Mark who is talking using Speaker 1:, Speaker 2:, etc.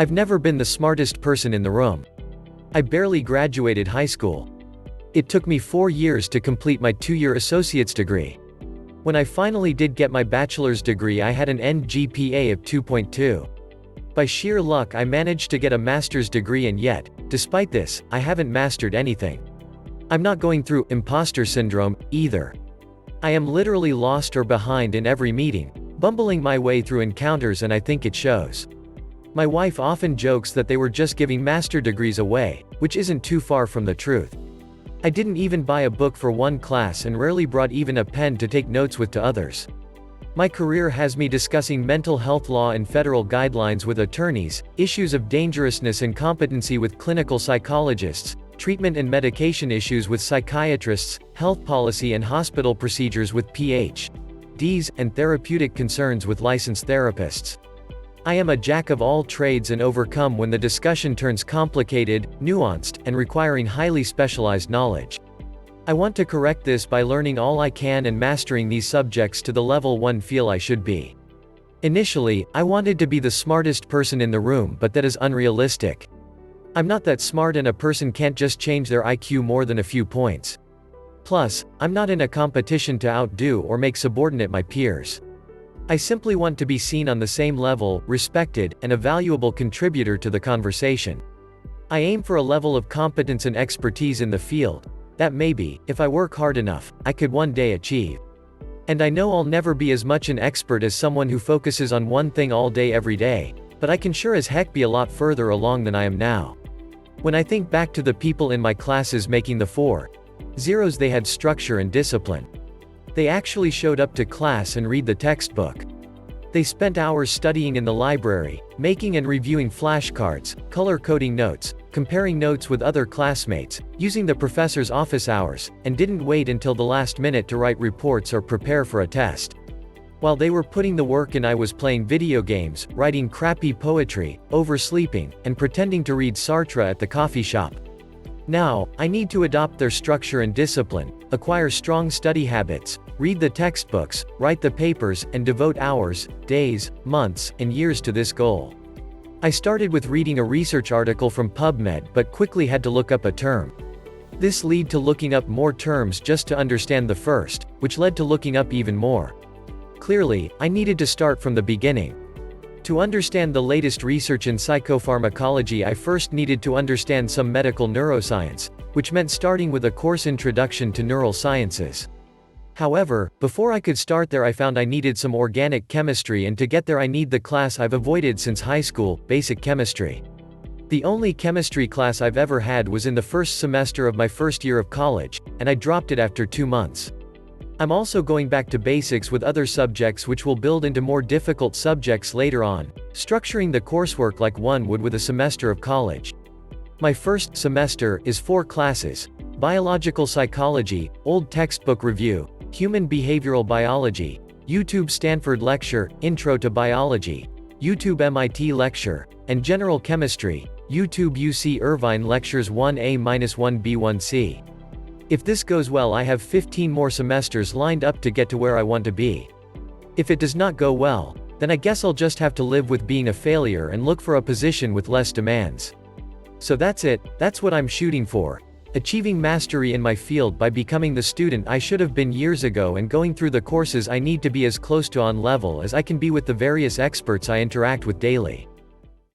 Speaker 1: I've never been the smartest person in the room. I barely graduated high school. It took me 4 years to complete my 2-year associate's degree. When I finally did get my bachelor's degree, I had an end GPA of 2.2. By sheer luck, I managed to get a master's degree, and yet, despite this, I haven't mastered anything. I'm not going through imposter syndrome either. I am literally lost or behind in every meeting, bumbling my way through encounters, and I think it shows. My wife often jokes that they were just giving master degrees away, which isn't too far from the truth. I didn't even buy a book for one class and rarely brought even a pen to take notes with to others. My career has me discussing mental health law and federal guidelines with attorneys, issues of dangerousness and competency with clinical psychologists, treatment and medication issues with psychiatrists, health policy and hospital procedures with PhDs, and therapeutic concerns with licensed therapists. I am a jack of all trades and overcome when the discussion turns complicated, nuanced, and requiring highly specialized knowledge. I want to correct this by learning all I can and mastering these subjects to the level one feel I should be. Initially, I wanted to be the smartest person in the room, but that is unrealistic. I'm not that smart, and a person can't just change their IQ more than a few points. Plus, I'm not in a competition to outdo or make subordinate my peers. I simply want to be seen on the same level, respected, and a valuable contributor to the conversation. I aim for a level of competence and expertise in the field that maybe, if I work hard enough, I could one day achieve. And I know I'll never be as much an expert as someone who focuses on one thing all day every day, but I can sure as heck be a lot further along than I am now. When I think back to the people in my classes making the 4.0s, they had structure and discipline. They actually showed up to class and read the textbook. They spent hours studying in the library, making and reviewing flashcards, color-coding notes, comparing notes with other classmates, using the professor's office hours, and didn't wait until the last minute to write reports or prepare for a test. While they were putting the work in, I was playing video games, writing crappy poetry, oversleeping, and pretending to read Sartre at the coffee shop. Now, I need to adopt their structure and discipline, acquire strong study habits, read the textbooks, write the papers, and devote hours, days, months, and years to this goal. I started with reading a research article from PubMed, but quickly had to look up a term. This led to looking up more terms just to understand the first, which led to looking up even more. Clearly, I needed to start from the beginning. To understand the latest research in psychopharmacology, I first needed to understand some medical neuroscience, which meant starting with a course Introduction to Neural Sciences. However, before I could start there, I found I needed some organic chemistry, and to get there I need the class I've avoided since high school, basic chemistry. The only chemistry class I've ever had was in the first semester of my first year of college, and I dropped it after 2 months. I'm also going back to basics with other subjects which will build into more difficult subjects later on, structuring the coursework like one would with a semester of college. My first semester is 4 classes: biological psychology, old textbook review, human behavioral biology, YouTube Stanford lecture, intro to biology, YouTube MIT lecture, and general chemistry, YouTube UC Irvine lectures 1A-1B1C. If this goes well, I have 15 more semesters lined up to get to where I want to be. If it does not go well, then I guess I'll just have to live with being a failure and look for a position with less demands. So that's it, that's what I'm shooting for. Achieving mastery in my field by becoming the student I should have been years ago, and going through the courses I need to be as close to on level as I can be with the various experts I interact with daily.